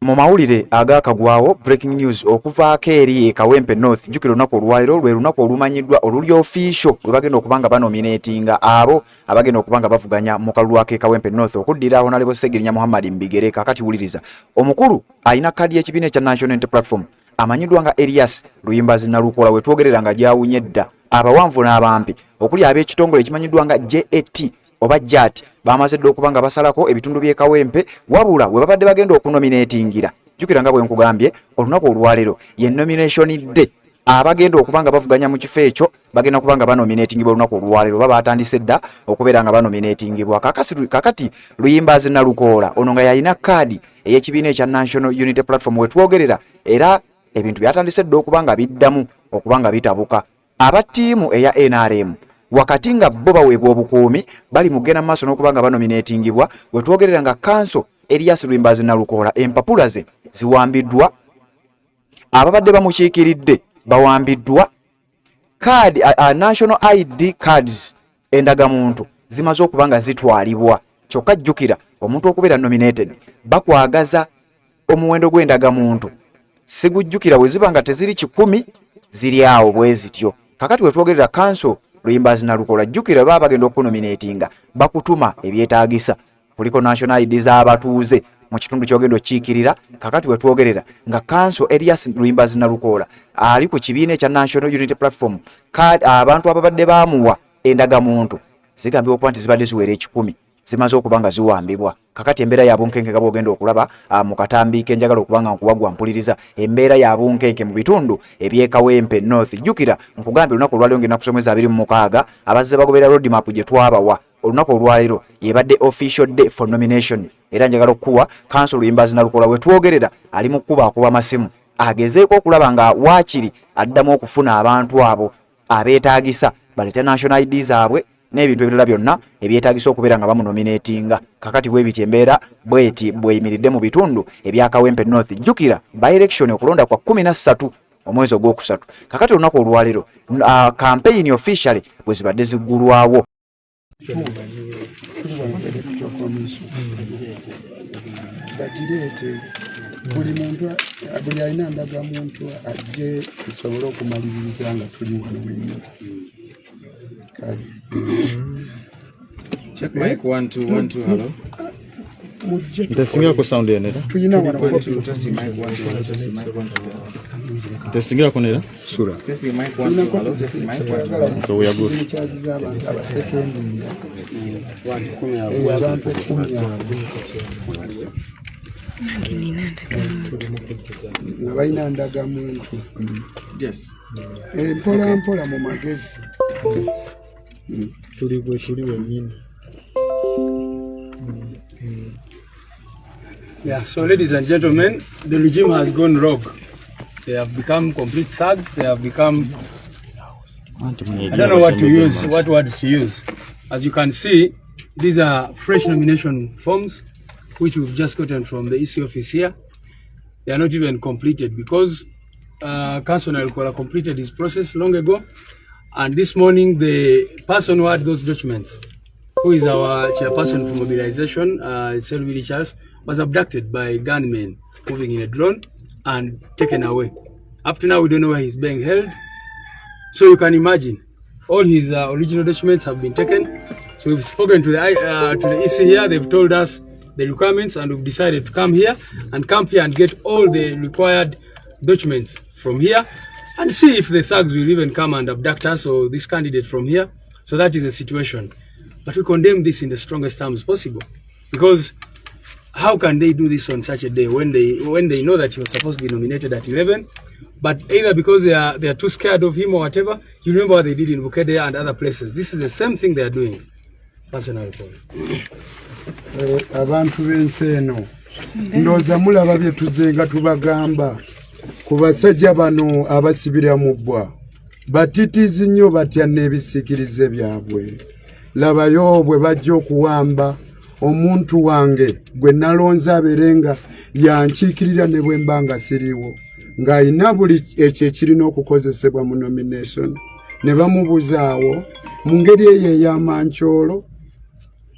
mu mawulire agakagwawo breaking news okuvaako eri Kawempe North jjukira olunaku olwaliro lwe lunaku olumanyiddwa oluli official lwe bagenda okubanga banominatinga abo abagenda okubanga bavuganya mu kalulu ake Kawempe North okuddira Honorable Segirinya Muhammad Mbigere. Kakati wuliriza omukulu ayina kadi y'ekibiina ekya National Unity Platform amanyiddwa nga Elias Luyimbazi Nalukola we twogerera nga gyawunye dda abawanvu n'abampi okuli ab'ekitongole ekimanyiddwa nga JAT oba JAT bamaze dda okubanga basalako ebitundu by'e Kawempe wabula we babadde bagenda okunominatingira jjukira nga bwe nkugambye olunaku olwalero ye nomination day abagenda okubanga bavuganya mu kifo ekyo bagenda kubanga banominatingibwa olunaku olwalero baba batandise dda okubeera nga banominatingibwa. Kakati Luyimbazi Nalukola ono nga yalina kaadi ey'ekibiina ekya National Unity Platform we twogerera era ebintu byatandise dda okubanga biddamu okubanga bitabuka. Aba ttiimu eya NRM wakati nga bo baweebwa obukuumi bali mu kugenda maaso n'okubanga banominatingibwa we twogerera nga Council Elias Luyimbazi Nalukola empapula ze ziwambiddwa ababadde bamukiikiridde bawambiddwa card national ID cards endagamuntu zimaze okubanga zitwalibwa kyokka jjukira omuntu okubeera nominated bakwagaza omuwendo gw'endagamuntu sigujjukira we ziba nga teziri 10 ziri awo bwe zityo. Kakati we twogerera Council Luyimbazi Nalukola jjukira baba bagenda okunominatinga bakutuma ebyetaagisa kuliko national ID z'abatuuze mu kitundu kyogendo kiikirira. Kakati we twogerera nga Council Elias Luyimbazi Nalukola ali ku kibiina ekya National Unity Platform abantu ababadde bamuwa endagamuntu zigambye okuba nti zibadde ziwera 10 zimaze okubanga ziwambibwa. Kakati embeera ya bunkenke nga bwogenda okulaba mu katambi kenjagala okubanga nkubagwa mpuliriza embeera ya bunkenke mu bitundu eby'e Kawempe North jjukira nkugambye olunaku olwaliro ngenda kusomeza 26 abazze bagoberera road map gye twabawa olunaku olwaliro yebadde official day for nomination era njagala okuwa Council Luyimbazi Nalukola we twogerera ali mu kuba akuba masimu agezeeko okulaba nga waakiri addamu okufuna abantu abo abeetaagisa balete national ID zaabwe n'ebintu ebirala byonna ebyetaagisa okubeera nga bamunominatinga. Kakati bwe biti embeera bweti bweyimiridde mu bitundu ebya Kawempe North jjukira by election okulonda kwa 13 omwezi ogwokusatu. Kakati olunaku olwaliro campaign officially bwe zibadde ziggulwawo bagirete buli muntu buli alina ndagamuntu ajje tusobole okumaliriza nga tuli wano wenna. Check mic 1 2 1 2 hello. Testingira ko sound ya nera. Tuyina wano Testing mic 1 2 testing mic 1 2. Testingira ko nera. Sura. Testing mic 1 2 hello. Testing mic 1 2. So we are good. Abasekendi abantu 10 balina ndagamuntu. Yes. Mpola mpola mu magezi. Tuli wenyine. Yeah, so ladies and gentlemen, the regime has gone rogue. They have become complete thugs. They have become, I don't know what to use, what words to use. As you can see, these are fresh nomination forms, which we've just gotten from the EC office here. They are not even completed because Council Nalukola completed his process long ago. And this morning, the person who had those documents, who is our chairperson for mobilization, Selvi Charles, was abducted by gunmen moving in a drone and taken away. Up to now, we don't know where he's being held. So you can imagine, all his original documents have been taken. So we've spoken to the EC here. They've told us the requirements, and we've decided to come here and get all the required documents from here and see if the thugs will even come and abduct us or this candidate from here. So that is the situation. But we condemn this in the strongest terms possible, because how can they do this on such a day when they know that he was supposed to be nominated at 11, but either because they are too scared of him or whatever. You remember what they did in Bukedea and other places. This is the same thing they are doing. Personal report. Abantu b'ensi eno ndowooza mulaba bye tuzenga tubagamba ku basajja bano abasibira mu bbwa batitiizi nnyo batya n'ebisikirize byabwe. Labayo bwe bajja okuwamba omuntu wange gwe nalonze abeerenga yankiikirira ne bwe mba nga siriwo ng'ayina buli ekyo ekirina okukozesebwa mu nomination ne bamubuzaawo mu ngeri eyo ey'amancoolo.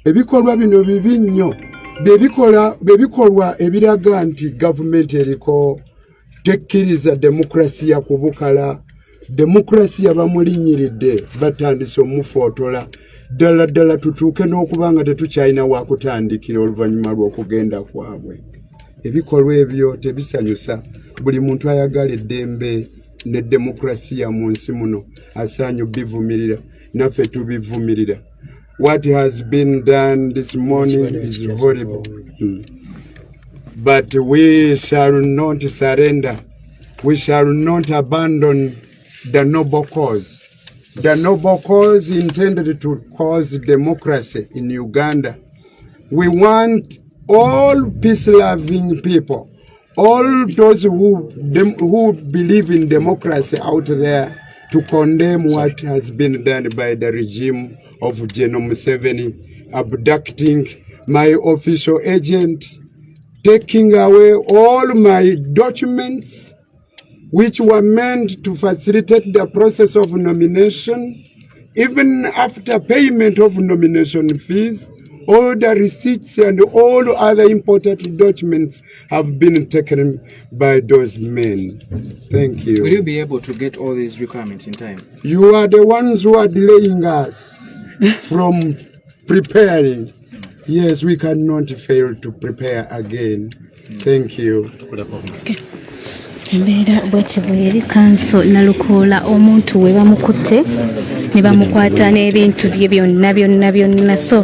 Ebikolwa bino bibi nnyo bebikolwa ebiraga nti gavumenti eriko tekkiriza demokrasiya kubukala demokrasiya bamulinyiridde batandise omufootola ddala tutuuke n'okubanga tetukyalina wakutandikira oluvannyuma lw'okugenda kwabwe. Ebikolwa ebyo tebisanyusa. Buli muntu ayagala eddembe ne demokrasiya mu nsi muno asaanye bivumirira, naffe tubivumirira. What has been done this morning is horrible. But we shall not surrender. We shall not abandon the noble cause. The noble cause intended to cause democracy in Uganda. We want all peace-loving people, all those who believe in democracy out there, to condemn what has been done by the regime of General Museveni, abducting my official agent, taking away all my documents which were meant to facilitate the process of nomination. Even after payment of nomination fees, all the receipts and all other important documents have been taken by those men. Thank you. Will you be able to get all these requirements in time? You are the ones who are delaying us from preparing. Yes, we cannot fail to prepare again. Thank you. Embeera bw'eti bw'eri kanso Nalukoola omuntu we bamukutte ne bamukwata n'ebintu bye byonna so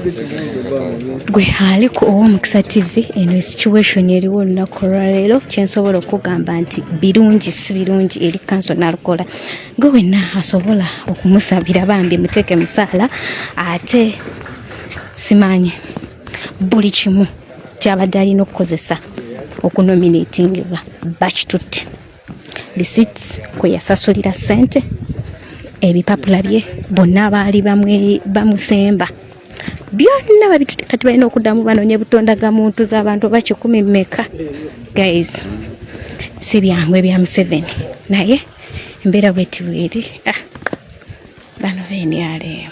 gwe aliko ow'Omukisa TV eno situation eriwo olunaku olwaleero kyensobola okugamba nti birungi si birungi eri kanso Nalukoola gwe wenna asobola okumusabira bambi muteeke misaala ate simanyi buli kimu kyabadde alina okukozesa okunominatingibwa bakitutte receipts kwe yasasulira ssente ebipapula bye bonna abaali bamusemba byonna babitutte kati balina okuddamu banoonye butondagamuntu z'abantu oba 10 mmeka guys si byangu ebya Museveni naye embeera bweti bweri bano benyale.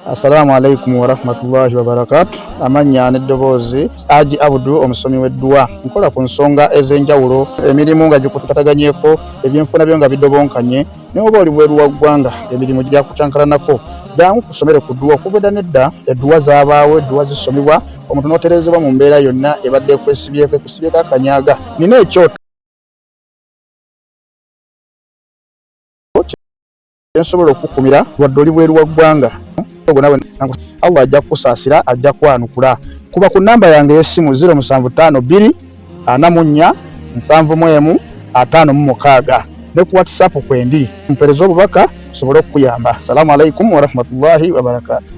Assalamu alaikum wa rahmatullahi wa barakatuh. Amanya n'eddoboozi Haji Abdu omusomi w'eddua. Nkola ku nsonga ez'enjawulo emirimu nga gikutataganyeko ebyenfuna byo nga bidobonkanye ne oba oli bweru wa ggwanga emirimu gya kucankalanako jangu kusomere ku ddua okubeda nedda eddua z'abaawo eddua zisomibwa omuntu n'oterezebwa mu mbeera yonna ebadde kwesibyeko ekusibyeko akanyaaga nina ekyoto ensobola okukumira wadde oli bweru wa ggwanga Allah ajja kusaasira ajja kwanukula kuba ku namba yange y'essimu 075 2 44 715 ne ku WhatsApp kwendi mpereza obubaka sobole okuyamba. Assalamu alaikum wa rahmatullahi wa barakatuh.